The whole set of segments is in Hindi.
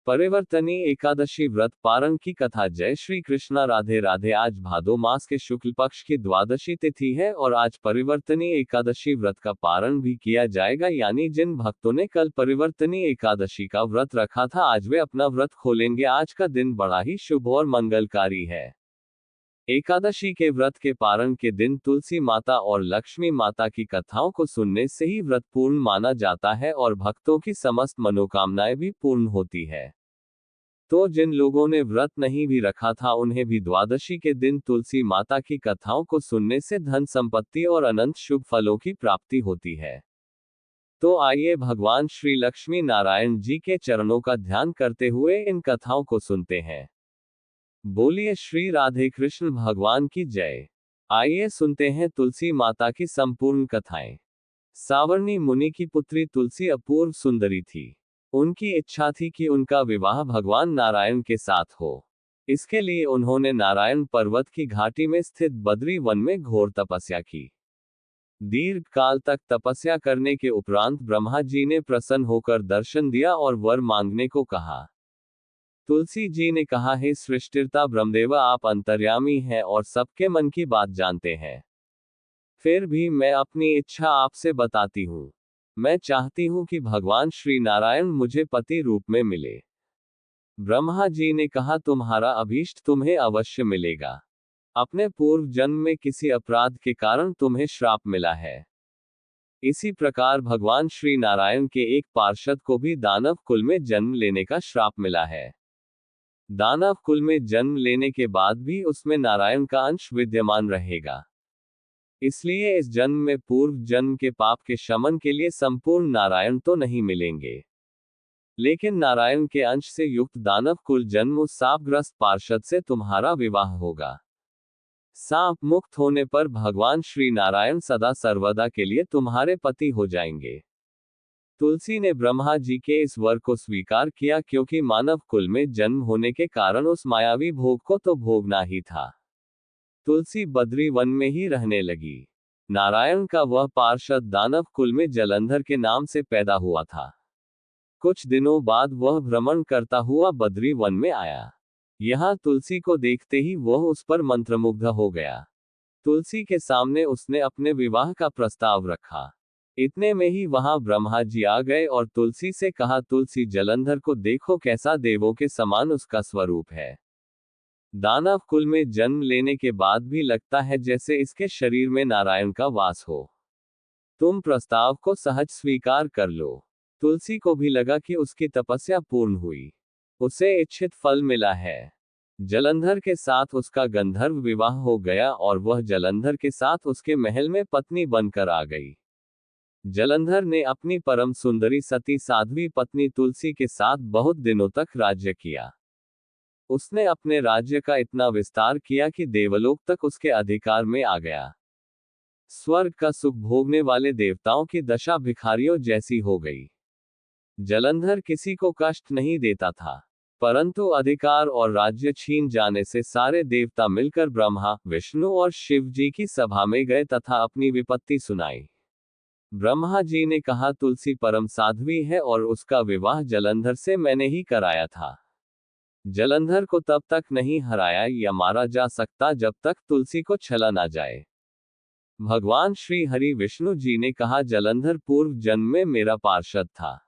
परिवर्तनी एकादशी व्रत पारण की कथा। जय श्री कृष्णा, राधे राधे। आज भादो मास के शुक्ल पक्ष की द्वादशी तिथि है और आज परिवर्तनी एकादशी व्रत का पारण भी किया जाएगा। यानी जिन भक्तों ने कल परिवर्तनी एकादशी का व्रत रखा था, आज वे अपना व्रत खोलेंगे। आज का दिन बड़ा ही शुभ और मंगलकारी है। एकादशी के व्रत के पारण के दिन तुलसी माता और लक्ष्मी माता की कथाओं को सुनने से ही व्रत पूर्ण माना जाता है और भक्तों की समस्त मनोकामनाएं भी पूर्ण होती है। तो जिन लोगों ने व्रत नहीं भी रखा था, उन्हें भी द्वादशी के दिन तुलसी माता की कथाओं को सुनने से धन संपत्ति और अनंत शुभ फलों की प्राप्ति होती है। तो आइए भगवान श्री लक्ष्मी नारायण जी के चरणों का ध्यान करते हुए इन कथाओं को सुनते हैं। बोलिए श्री राधे कृष्ण भगवान की जय। आइए सुनते हैं तुलसी माता की संपूर्ण कथाएं। सावर्णी मुनि की पुत्री तुलसी अपूर्व सुंदरी थी। उनकी इच्छा थी कि उनका विवाह भगवान नारायण के साथ हो। इसके लिए उन्होंने नारायण पर्वत की घाटी में स्थित बद्री वन में घोर तपस्या की। दीर्घ काल तक तपस्या करने के उपरांत ब्रह्मा जी ने प्रसन्न होकर दर्शन दिया और वर मांगने को कहा। तुलसी जी ने कहा, हे सृष्टिकर्ता ब्रह्मदेवा, आप अंतर्यामी हैं और सबके मन की बात जानते हैं। फिर भी मैं अपनी इच्छा आपसे बताती हूँ। मैं चाहती हूँ कि भगवान श्री नारायण मुझे पति रूप में मिले। ब्रह्मा जी ने कहा, तुम्हारा अभीष्ट तुम्हें अवश्य मिलेगा। अपने पूर्व जन्म में किसी अपराध के कारण तुम्हें श्राप मिला है। इसी प्रकार भगवान श्री नारायण के एक पार्षद को भी दानव कुल में जन्म लेने का श्राप मिला है। दानव कुल में जन्म लेने के बाद भी उसमें नारायण का अंश विद्यमान रहेगा। इसलिए इस जन्म में पूर्व जन्म के पाप के शमन के लिए संपूर्ण नारायण तो नहीं मिलेंगे, लेकिन नारायण के अंश से युक्त दानव कुल जन्म उस सापग्रस्त पार्षद से तुम्हारा विवाह होगा। सांप मुक्त होने पर भगवान श्री नारायण सदा सर्वदा के लिए तुम्हारे पति हो जाएंगे। तुलसी ने ब्रह्मा जी के इस वर को स्वीकार किया, क्योंकि मानव कुल में जन्म होने के कारण उस मायावी भोग को तो भोगना ही था। तुलसी बद्री वन में ही रहने लगी। नारायण का वह पार्षद दानव कुल में जलंधर के नाम से पैदा हुआ था। कुछ दिनों बाद वह भ्रमण करता हुआ बद्री वन में आया। यहाँ तुलसी को देखते ही वह उस पर मंत्रमुग्ध हो गया। तुलसी के सामने उसने अपने विवाह का प्रस्ताव रखा। इतने में ही वहां ब्रह्मा जी आ गए और तुलसी से कहा, तुलसी जलंधर को देखो, कैसा देवों के समान उसका स्वरूप है। दानव कुल में जन्म लेने के बाद भी लगता है जैसे इसके शरीर में नारायण का वास हो। तुम प्रस्ताव को सहज स्वीकार कर लो। तुलसी को भी लगा कि उसकी तपस्या पूर्ण हुई, उसे इच्छित फल मिला है। जलंधर के साथ उसका गंधर्व विवाह हो गया और वह जलंधर के साथ उसके महल में पत्नी बनकर आ गई। जलंधर ने अपनी परम सुंदरी सती साध्वी पत्नी तुलसी के साथ बहुत दिनों तक राज्य किया। उसने अपने राज्य का इतना विस्तार किया कि देवलोक तक उसके अधिकार में आ गया। स्वर्ग का सुख भोगने वाले देवताओं की दशा भिखारियों जैसी हो गई। जलंधर किसी को कष्ट नहीं देता था, परंतु अधिकार और राज्य छीन जाने से सारे देवता मिलकर ब्रह्मा, विष्णु और शिव जी की सभा में गए तथा अपनी विपत्ति सुनाई। ब्रह्मा जी ने कहा, तुलसी परम साध्वी है और उसका विवाह जलंधर से मैंने ही कराया था। जलंधर को तब तक नहीं हराया या मारा जा सकता जब तक तुलसी को छला ना जाए। भगवान श्री हरि विष्णु जी ने कहा, जलंधर पूर्व जन्म में मेरा पार्षद था।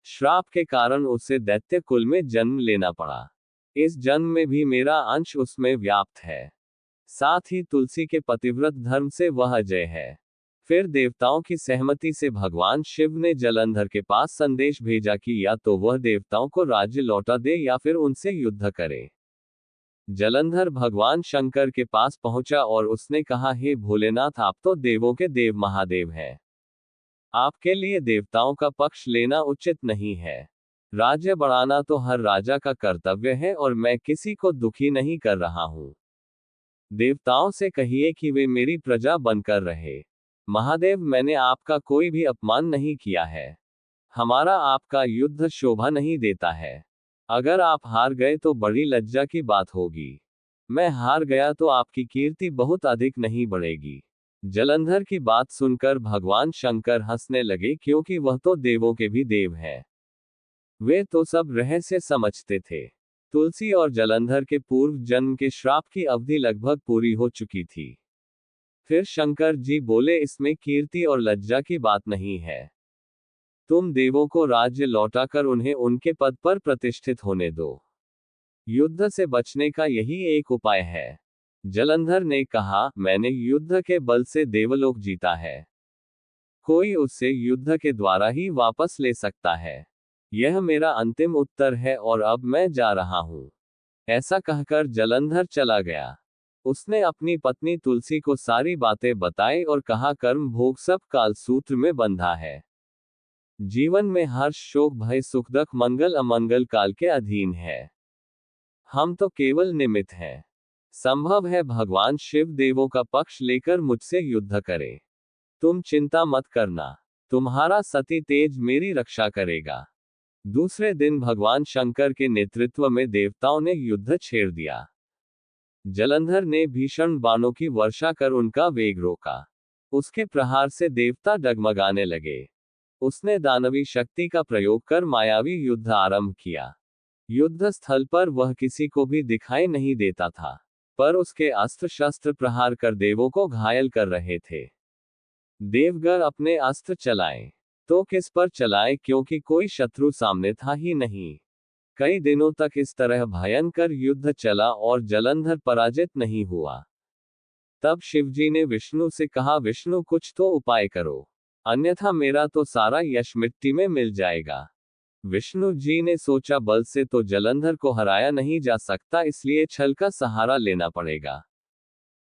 श्राप के कारण उसे दैत्य कुल में जन्म लेना पड़ा। इस जन्म में भी मेरा अंश उसमें व्याप्त है। साथ ही तुलसी के पतिव्रत धर्म से वह अजय है। फिर देवताओं की सहमति से भगवान शिव ने जलंधर के पास संदेश भेजा कि या तो वह देवताओं को राज्य लौटा दे या फिर उनसे युद्ध करे। जलंधर भगवान शंकर के पास पहुंचा और उसने कहा, हे भोलेनाथ, आप तो देवों के देव महादेव हैं। आपके लिए देवताओं का पक्ष लेना उचित नहीं है। राज्य बढ़ाना तो हर राजा का कर्तव्य है और मैं किसी को दुखी नहीं कर रहा हूं। देवताओं से कहिए कि वे मेरी प्रजा बनकर रहे। महादेव, मैंने आपका कोई भी अपमान नहीं किया है। हमारा आपका युद्ध शोभा नहीं देता है। अगर आप हार गए तो बड़ी लज्जा की बात होगी। मैं हार गया तो आपकी कीर्ति बहुत अधिक नहीं बढ़ेगी। जलंधर की बात सुनकर भगवान शंकर हंसने लगे, क्योंकि वह तो देवों के भी देव है। वे तो सब रहस्य समझते थे। तुलसी और जलंधर के पूर्व जन्म के श्राप की अवधि लगभग पूरी हो चुकी थी। फिर शंकर जी बोले, इसमें कीर्ति और लज्जा की बात नहीं है। तुम देवों को राज्य लौटाकर उन्हें उनके पद पर प्रतिष्ठित होने दो। युद्ध से बचने का यही एक उपाय है। जलंधर ने कहा, मैंने युद्ध के बल से देवलोक जीता है। कोई उससे युद्ध के द्वारा ही वापस ले सकता है। यह मेरा अंतिम उत्तर है और अब मैं जा रहा हूं। ऐसा कहकर जलंधर चला गया। उसने अपनी पत्नी तुलसी को सारी बातें बताई और कहा, कर्म भोग सब काल सूत्र में बंधा है। जीवन में हर्ष शोक भय सुख दुख मंगल अमंगल काल के अधीन है। हम तो केवल निमित्त हैं। संभव है भगवान शिव देवों का पक्ष लेकर मुझसे युद्ध करें। तुम चिंता मत करना, तुम्हारा सती तेज मेरी रक्षा करेगा। दूसरे दिन भगवान शंकर के नेतृत्व में देवताओं ने युद्ध छेड़ दिया। जलंधर ने भीषण बाणों की वर्षा कर उनका वेग रोका। उसके प्रहार से देवता डगमगाने लगे। उसने दानवी शक्ति का प्रयोग कर मायावी युद्ध आरंभ किया। युद्ध स्थल पर वह किसी को भी दिखाई नहीं देता था, पर उसके अस्त्र शस्त्र प्रहार कर देवों को घायल कर रहे थे। देवगण अपने अस्त्र चलाएं तो किस पर चलाएं, क्योंकि कोई शत्रु सामने था ही नहीं। कई दिनों तक इस तरह भयंकर युद्ध चला और जलंधर पराजित नहीं हुआ। तब शिवजी ने विष्णु से कहा, विष्णु कुछ तो उपाय करो, अन्यथा मेरा तो सारा यश मिट्टी में मिल जाएगा। विष्णु जी ने सोचा, बल से तो जलंधर को हराया नहीं जा सकता, इसलिए छल का सहारा लेना पड़ेगा।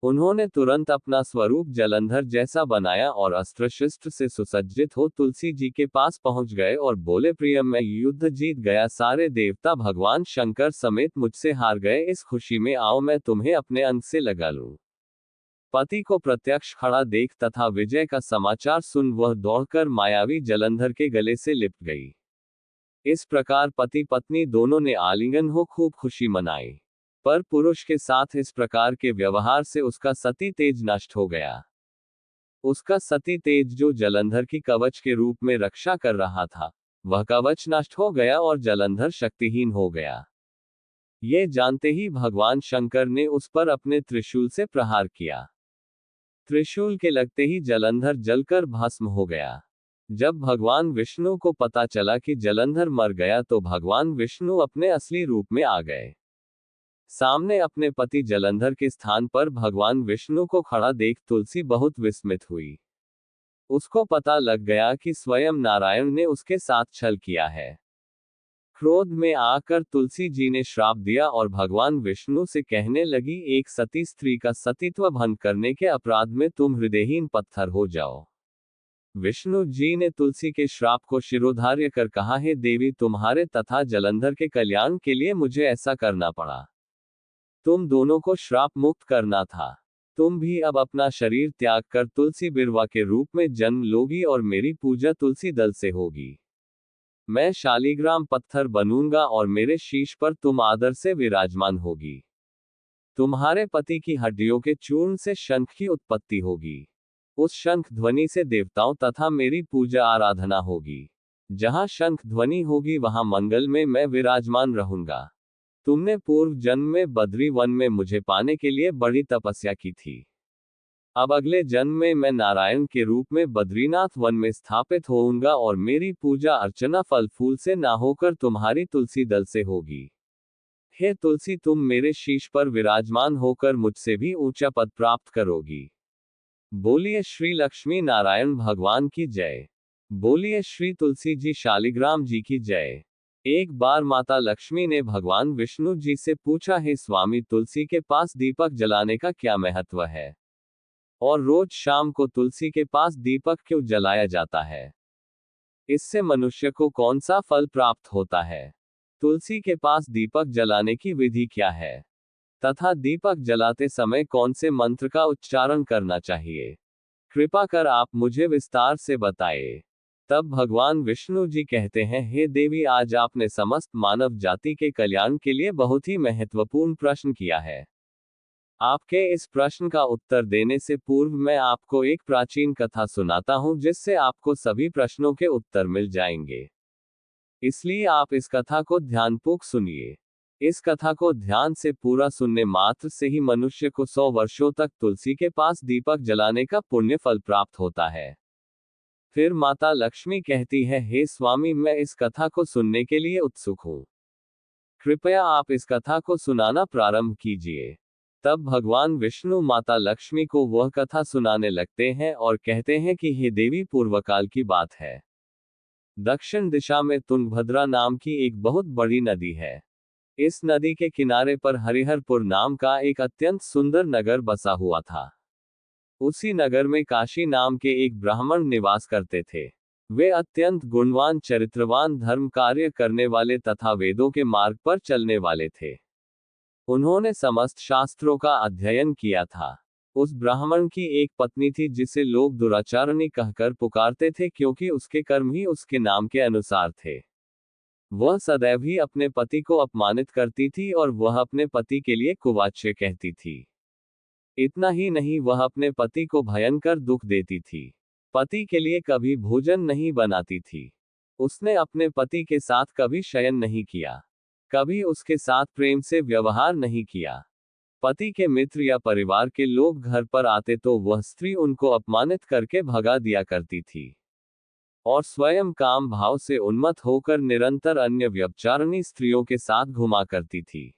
उन्होंने तुरंत अपना स्वरूप जलंधर जैसा बनाया और अस्त्र शस्त्र से सुसज्जित हो तुलसी जी के पास पहुंच गए और बोले, प्रिय मैं युद्ध जीत गया, सारे देवता भगवान शंकर समेत मुझसे हार गए, इस खुशी में आओ मैं तुम्हें अपने अंग से लगा लूं। पति को प्रत्यक्ष खड़ा देख तथा विजय का समाचार सुन वह दौड़कर मायावी जलंधर के गले से लिपट गई। इस प्रकार पति पत्नी दोनों ने आलिंगन हो खूब खुशी मनाई। पर पुरुष के साथ इस प्रकार के व्यवहार से उसका सती तेज नष्ट हो गया। उसका सती तेज जो जलंधर की कवच के रूप में रक्षा कर रहा था, वह कवच नष्ट हो गया और जलंधर शक्तिहीन हो गया। ये जानते ही भगवान शंकर ने उस पर अपने त्रिशूल से प्रहार किया। त्रिशूल के लगते ही जलंधर जलकर भस्म हो गया। जब भगवान विष्णु को पता चला कि जलंधर मर गया तो भगवान विष्णु अपने असली रूप में आ गए। सामने अपने पति जलंधर के स्थान पर भगवान विष्णु को खड़ा देख तुलसी बहुत विस्मित हुई। उसको पता लग गया कि स्वयं नारायण ने उसके साथ छल किया है। क्रोध में आकर तुलसी जी ने श्राप दिया और भगवान विष्णु से कहने लगी, एक सती स्त्री का सतीत्व भंग करने के अपराध में तुम हृदयहीन पत्थर हो जाओ। विष्णु जी ने तुलसी के श्राप को शिरोधार्य कर कहा, हे देवी, तुम्हारे तथा जलंधर के कल्याण के लिए मुझे ऐसा करना पड़ा। तुम दोनों को श्राप मुक्त करना था। तुम भी अब अपना शरीर त्याग कर तुलसी बिरवा के रूप में जन्म लोगी और मेरी पूजा तुलसी दल से होगी। मैं शालीग्राम पत्थर बनूंगा और मेरे शीश पर तुम आदर से विराजमान होगी। तुम्हारे पति की हड्डियों के चूर्ण से शंख की उत्पत्ति होगी। उस शंख ध्वनि से देवताओं तथा मेरी पूजा आराधना होगी। जहां शंख ध्वनि होगी वहां मंगल में मैं विराजमान रहूंगा। तुमने पूर्व जन्म में बद्री वन में मुझे पाने के लिए बड़ी तपस्या की थी। अब अगले जन्म में मैं नारायण के रूप में बद्रीनाथ वन में स्थापित होऊंगा और मेरी पूजा अर्चना फल फूल से ना होकर तुम्हारी तुलसी दल से होगी। हे तुलसी, तुम मेरे शीश पर विराजमान होकर मुझसे भी ऊंचा पद प्राप्त करोगी। बोलिए श्री लक्ष्मी नारायण भगवान की जय। बोलिए श्री तुलसी जी शालिग्राम जी की जय। एक बार माता लक्ष्मी ने भगवान विष्णु जी से पूछा, हे स्वामी, तुलसी के पास दीपक जलाने का क्या महत्व है? और रोज शाम को तुलसी के पास दीपक क्यों जलाया जाता है? इससे मनुष्य को कौन सा फल प्राप्त होता है? तुलसी के पास दीपक जलाने की विधि क्या है? तथा दीपक जलाते समय कौन से मंत्र का उच्चारण करना चाहिए? कृपा कर आप मुझे विस्तार से बताएं। तब भगवान विष्णु जी कहते हैं, हे देवी, आज आपने समस्त मानव जाति के कल्याण के लिए बहुत ही महत्वपूर्ण प्रश्न किया है। आपके इस प्रश्न का उत्तर देने से पूर्व मैं आपको एक प्राचीन कथा सुनाता हूं, जिससे आपको सभी प्रश्नों के उत्तर मिल जाएंगे। इसलिए आप इस कथा को ध्यानपूर्वक सुनिए। इस कथा को ध्यान से पूरा सुनने मात्र से ही मनुष्य को 100 वर्षों तक तुलसी के पास दीपक जलाने का पुण्य फल प्राप्त होता है। फिर माता लक्ष्मी कहती है, हे स्वामी, मैं इस कथा को सुनने के लिए उत्सुक हूँ। कृपया आप इस कथा को सुनाना प्रारंभ कीजिए। तब भगवान विष्णु माता लक्ष्मी को वह कथा सुनाने लगते हैं और कहते हैं कि हे देवी, पूर्वकाल की बात है। दक्षिण दिशा में तुंगभद्रा नाम की एक बहुत बड़ी नदी है। इस नदी के किनारे पर हरिहरपुर नाम का एक अत्यंत सुंदर नगर बसा हुआ था। उसी नगर में काशी नाम के एक ब्राह्मण निवास करते थे। वे अत्यंत गुणवान, चरित्रवान, धर्म कार्य करने वाले तथा वेदों के मार्ग पर चलने वाले थे। उन्होंने समस्त शास्त्रों का अध्ययन किया था। उस ब्राह्मण की एक पत्नी थी जिसे लोग दुराचारणी कहकर पुकारते थे, क्योंकि उसके कर्म ही उसके नाम के अनुसार थे। वह सदैव ही अपने पति को अपमानित करती थी और वह अपने पति के लिए कुवाच्य कहती थी। इतना ही नहीं, वह अपने पति को भयंकर दुख देती थी। पति के लिए कभी भोजन नहीं बनाती थी। उसने अपने पति के साथ कभी शयन नहीं किया, कभी उसके साथ प्रेम से व्यवहार नहीं किया। पति के मित्र या परिवार के लोग घर पर आते तो वह स्त्री उनको अपमानित करके भगा दिया करती थी और स्वयं काम भाव से उन्मत्त होकर निरंतर अन्य व्यभिचारिणी स्त्रियों के साथ घुमा करती थी।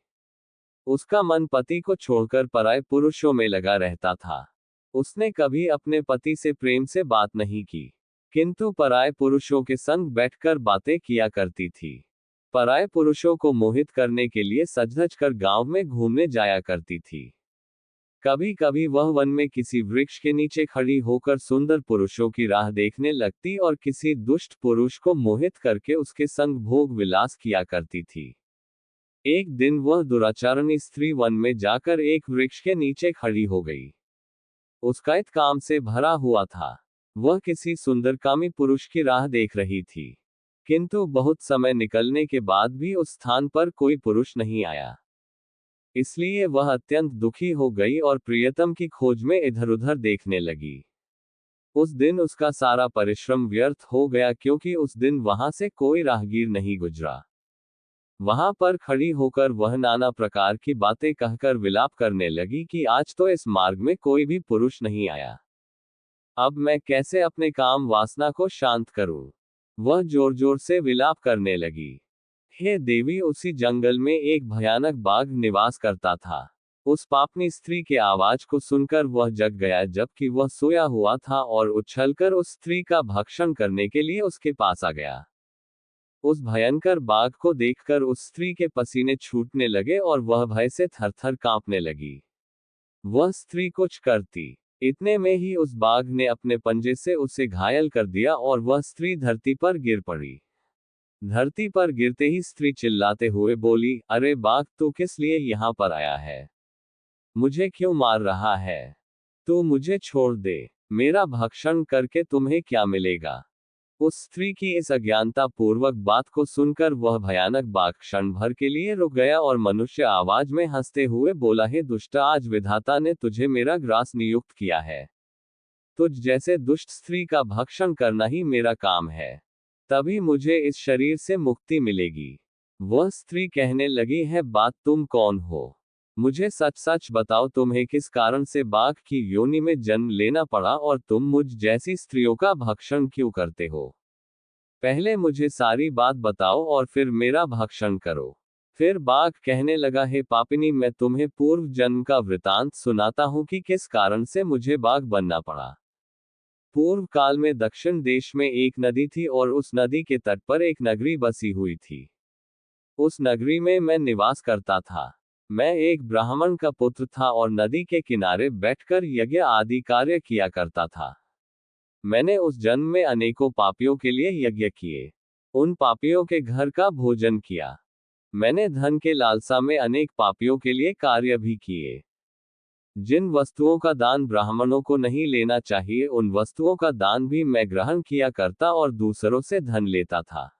उसका मन पति को छोड़कर पराये पुरुषों में लगा रहता था। उसने कभी अपने पति से प्रेम से बात नहीं की, किंतु पराये पुरुषों के संग बैठकर बातें किया करती थी। पराये पुरुषों को मोहित करने के लिए सज-धज कर गांव में घूमने जाया करती थी। कभी कभी वह वन में किसी वृक्ष के नीचे खड़ी होकर सुंदर पुरुषों की राह देखने लगती और किसी दुष्ट पुरुष को मोहित करके उसके संग भोग विलास किया करती थी। एक दिन वह दुराचारणी स्त्री वन में जाकर एक वृक्ष के नीचे खड़ी हो गई। उसका काम से भरा हुआ था। वह किसी सुंदरकामी पुरुष की राह देख रही थी, किंतु बहुत समय निकलने के बाद भी उस स्थान पर कोई पुरुष नहीं आया। इसलिए वह अत्यंत दुखी हो गई और प्रियतम की खोज में इधर उधर देखने लगी। उस दिन उसका सारा परिश्रम व्यर्थ हो गया, क्योंकि उस दिन वहां से कोई राहगीर नहीं गुजरा। वहां पर खड़ी होकर वह नाना प्रकार की बातें कहकर विलाप करने लगी कि आज तो इस मार्ग में कोई भी पुरुष नहीं आया। अब मैं कैसे अपने काम वासना को शांत करूं? वह जोर जोर से विलाप करने लगी। हे देवी, उसी जंगल में एक भयानक बाघ निवास करता था। उस पापनी स्त्री के आवाज को सुनकर वह जग गया, जबकि वह सोया हुआ था, और उछलकर उस स्त्री का भक्षण करने के लिए उसके पास आ गया। उस भयंकर बाघ को देखकर उस स्त्री के पसीने छूटने लगे और वह भय से थरथर कांपने लगी। वह स्त्री कुछ करती, इतने में ही उस बाघ ने अपने पंजे से उसे घायल कर दिया और वह स्त्री धरती पर गिर पड़ी। धरती पर गिरते ही स्त्री चिल्लाते हुए बोली, अरे बाघ, तू किस लिए यहाँ पर आया है? मुझे क्यों मार रहा है? तू मुझे छोड़ दे। मेरा भक्षण करके तुम्हें क्या मिलेगा? उस स्त्री की इस अज्ञानता पूर्वक बात को सुनकर वह भयानक बाघ क्षण भर के लिए रुक गया और मनुष्य आवाज में हंसते हुए बोला, हे दुष्टा, आज विधाता ने तुझे मेरा ग्रास नियुक्त किया है। तुझ जैसे दुष्ट स्त्री का भक्षण करना ही मेरा काम है। तभी मुझे इस शरीर से मुक्ति मिलेगी। वह स्त्री कहने लगी, है बात, तुम कौन हो? मुझे सच सच बताओ, तुम्हें किस कारण से बाघ की योनि में जन्म लेना पड़ा और तुम मुझ जैसी स्त्रियों का भक्षण क्यों करते हो? पहले मुझे सारी बात बताओ और फिर मेरा भक्षण करो। फिर बाघ कहने लगा, हे पापिनी, मैं तुम्हें पूर्व जन्म का वृतांत सुनाता हूं कि किस कारण से मुझे बाघ बनना पड़ा। पूर्व काल में दक्षिण देश में एक नदी थी और उस नदी के तट पर एक नगरी बसी हुई थी। उस नगरी में मैं निवास करता था। मैं एक ब्राह्मण का पुत्र था और नदी के किनारे बैठकर यज्ञ आदि कार्य किया करता था। मैंने उस जन्म में अनेकों पापियों के लिए यज्ञ किए। उन पापियों के घर का भोजन किया। मैंने धन के लालसा में अनेक पापियों के लिए कार्य भी किए। जिन वस्तुओं का दान ब्राह्मणों को नहीं लेना चाहिए, उन वस्तुओं का दान भी मैं ग्रहण किया करता और दूसरों से धन लेता था,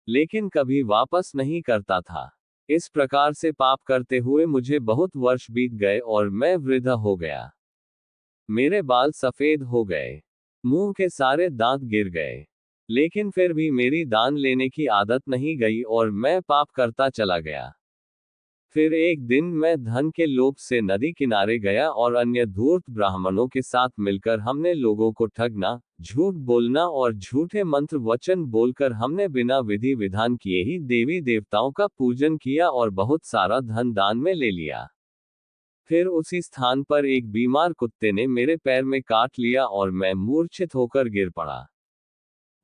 लेकिन कभी वापस नहीं करता था। इस प्रकार से पाप करते हुए मुझे बहुत वर्ष बीत गए और मैं वृद्ध हो गया। मेरे बाल सफेद हो गए, मुंह के सारे दांत गिर गए, लेकिन फिर भी मेरी दान लेने की आदत नहीं गई और मैं पाप करता चला गया। फिर एक दिन मैं धन के लोभ से नदी किनारे गया और अन्य धूर्त ब्राह्मणों के साथ मिलकर हमने लोगों को ठगना, झूठ बोलना और झूठे मंत्र वचन बोलकर हमने बिना विधि विधान किए ही देवी देवताओं का पूजन किया और बहुत सारा धन दान में ले लिया। फिर उसी स्थान पर एक बीमार कुत्ते ने मेरे पैर में काट लिया और मैं मूर्छित होकर गिर पड़ा।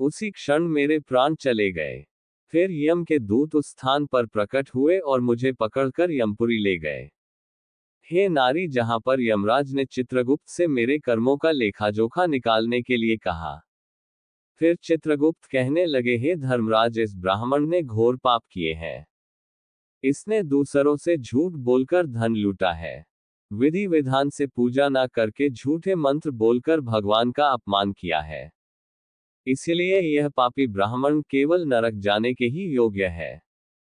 उसी क्षण मेरे प्राण चले गए। फिर यम के दूत उस स्थान पर प्रकट हुए और मुझे पकड़कर यमपुरी ले गए। हे नारी, जहां पर यमराज ने चित्रगुप्त से मेरे कर्मों का लेखाजोखा निकालने के लिए कहा। फिर चित्रगुप्त कहने लगे, हे धर्मराज, इस ब्राह्मण ने घोर पाप किए हैं। इसने दूसरों से झूठ बोलकर धन लूटा है। विधि विधान से पूजा न करके झूठे मंत्र बोलकर भगवान का अपमान किया है। इसलिए यह पापी ब्राह्मण केवल नरक जाने के ही योग्य है।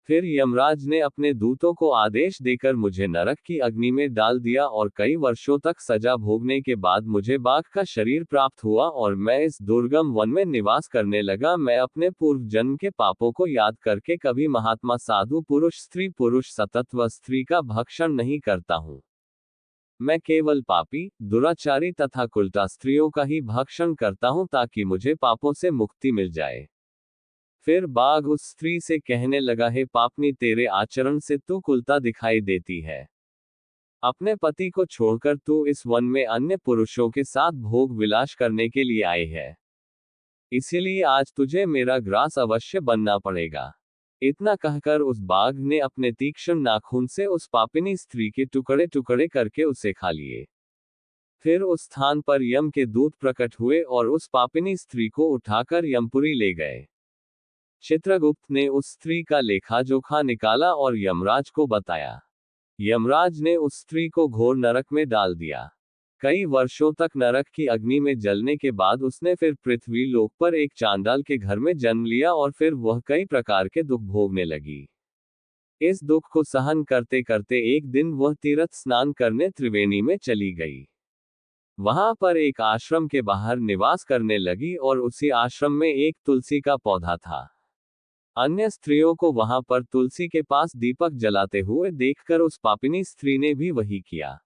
फिर यमराज ने अपने दूतों को आदेश देकर मुझे नरक की अग्नि में डाल दिया और कई वर्षों तक सजा भोगने के बाद मुझे बाघ का शरीर प्राप्त हुआ और मैं इस दुर्गम वन में निवास करने लगा। मैं अपने पूर्व जन्म के पापों को याद करके कभी महात्मा साधु पुरुष स्त्री पुरुष सतत व स्त्री का भक्षण नहीं करता हूँ। मैं केवल पापी, दुराचारी तथा कुलटा स्त्रियों का ही भक्षण करता हूं ताकि मुझे पापों से मुक्ति मिल जाए। फिर बाघ उस स्त्री से कहने लगा, है पापनी, तेरे आचरण से तू कुलता दिखाई देती है। अपने पति को छोड़कर तू इस वन में अन्य पुरुषों के साथ भोग विलास करने के लिए आई है। इसीलिए आज तुझे मेरा ग्रास अवश्य बनना पड़ेगा। इतना कहकर उस बाघ ने अपने तीक्ष्ण नाखून से उस पापिनी स्त्री के टुकड़े टुकड़े करके उसे खा लिए। फिर उस स्थान पर यम के दूत प्रकट हुए और उस पापिनी स्त्री को उठाकर यमपुरी ले गए। चित्रगुप्त ने उस स्त्री का लेखाजोखा निकाला और यमराज को बताया। यमराज ने उस स्त्री को घोर नरक में डाल दिया। कई वर्षों तक नरक की अग्नि में जलने के बाद उसने फिर पृथ्वी लोक पर एक चांडाल के घर में जन्म लिया और फिर वह कई प्रकार के दुख भोगने लगी। इस दुख को सहन करते करते एक दिन वह तीर्थ स्नान करने त्रिवेणी में चली गई। वहां पर एक आश्रम के बाहर निवास करने लगी और उसी आश्रम में एक तुलसी का पौधा था। अन्य स्त्रियों को वहां पर तुलसी के पास दीपक जलाते हुए देखकर उस पापिनी स्त्री ने भी वही किया।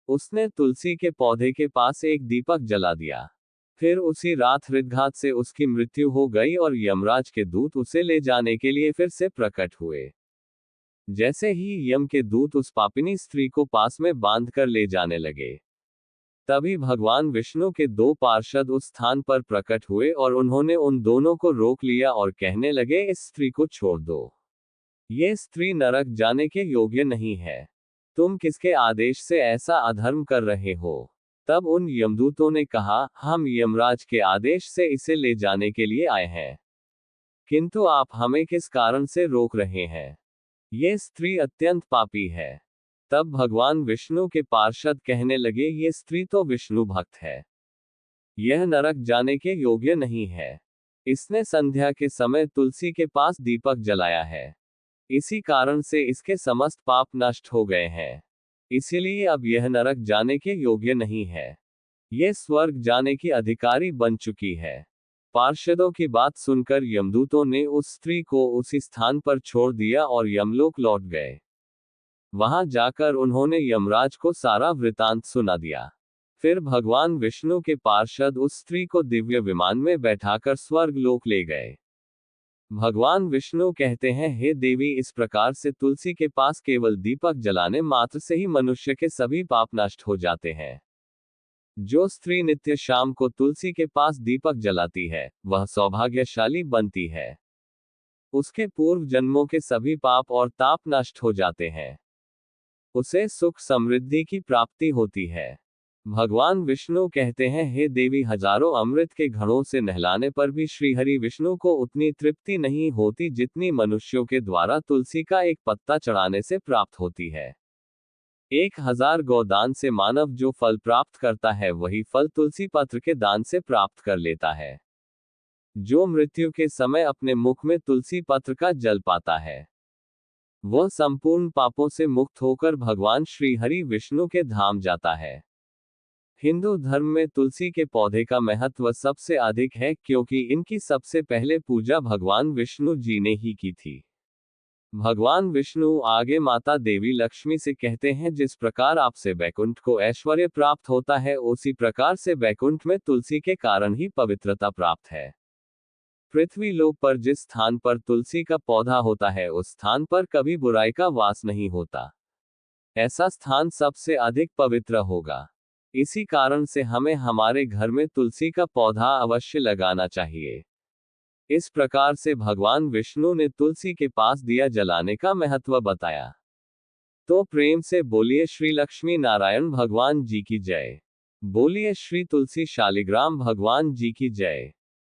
उसने तुलसी के पौधे के पास एक दीपक जला दिया। फिर उसी रात हृदघात से उसकी मृत्यु हो गई और यमराज के दूत उसे ले जाने के लिए फिर से प्रकट हुए। जैसे ही यम के दूत उस पापिनी स्त्री को पास में बांधकर ले जाने लगे, तभी भगवान विष्णु के दो पार्षद उस स्थान पर प्रकट हुए और उन्होंने उन दोनों को रोक लिया और कहने लगे, इस स्त्री को छोड़ दो। ये स्त्री नरक जाने के योग्य नहीं है। तुम किसके आदेश से ऐसा अधर्म कर रहे हो? तब उन यमदूतों ने कहा, हम यमराज के आदेश से इसे ले जाने के लिए आए हैं। किंतु आप हमें किस कारण से रोक रहे हैं? ये स्त्री अत्यंत पापी है। तब भगवान विष्णु के पार्षद कहने लगे, ये स्त्री तो विष्णु भक्त है। यह नरक जाने के योग्य नहीं है। इसने संध्या के समय तुलसी के पास दीपक जलाया है। इसी कारण से इसके समस्त पाप नष्ट हो गए हैं। इसीलिए अब यह नरक जाने के योग्य नहीं है। यह स्वर्ग जाने की अधिकारी बन चुकी है। पार्षदों की बात सुनकर यमदूतों ने उस स्त्री को उसी स्थान पर छोड़ दिया और यमलोक लौट गए। वहां जाकर उन्होंने यमराज को सारा वृतांत सुना दिया। फिर भगवान विष्णु के पार्षद उस स्त्री को दिव्य विमान में बैठाकर स्वर्ग लोक ले गए। भगवान विष्णु कहते हैं, हे देवी, इस प्रकार से तुलसी के पास केवल दीपक जलाने मात्र से ही मनुष्य के सभी पाप नष्ट हो जाते हैं। जो स्त्री नित्य शाम को तुलसी के पास दीपक जलाती है, वह सौभाग्यशाली बनती है। उसके पूर्व जन्मों के सभी पाप और ताप नष्ट हो जाते हैं। उसे सुख समृद्धि की प्राप्ति होती है। भगवान विष्णु कहते हैं, हे देवी, हजारों अमृत के घड़ों से नहलाने पर भी श्रीहरि विष्णु को उतनी तृप्ति नहीं होती जितनी मनुष्यों के द्वारा तुलसी का एक पत्ता चढ़ाने से प्राप्त होती है। 1000 गोदान से मानव जो फल प्राप्त करता है, वही फल तुलसी पत्र के दान से प्राप्त कर लेता है। जो मृत्यु के समय अपने मुख में तुलसी पत्र का जल पाता है, वह संपूर्ण पापों से मुक्त होकर भगवान श्री हरि विष्णु के धाम जाता है। हिंदू धर्म में तुलसी के पौधे का महत्व सबसे अधिक है क्योंकि इनकी सबसे पहले पूजा भगवान विष्णु जी ने ही की थी। भगवान विष्णु आगे माता देवी लक्ष्मी से कहते हैं, जिस प्रकार आपसे बैकुंठ को ऐश्वर्य प्राप्त होता है, उसी प्रकार से बैकुंठ में तुलसी के कारण ही पवित्रता प्राप्त है। पृथ्वी लोक पर जिस स्थान पर तुलसी का पौधा होता है, उस स्थान पर कभी बुराई का वास नहीं होता। ऐसा स्थान सबसे अधिक पवित्र होगा। इसी कारण से हमें हमारे घर में तुलसी का पौधा अवश्य लगाना चाहिए। इस प्रकार से भगवान विष्णु ने तुलसी के पास दिया जलाने का महत्व बताया। तो प्रेम से बोलिए श्री लक्ष्मी नारायण भगवान जी की जय। बोलिए श्री तुलसी शालिग्राम भगवान जी की जय।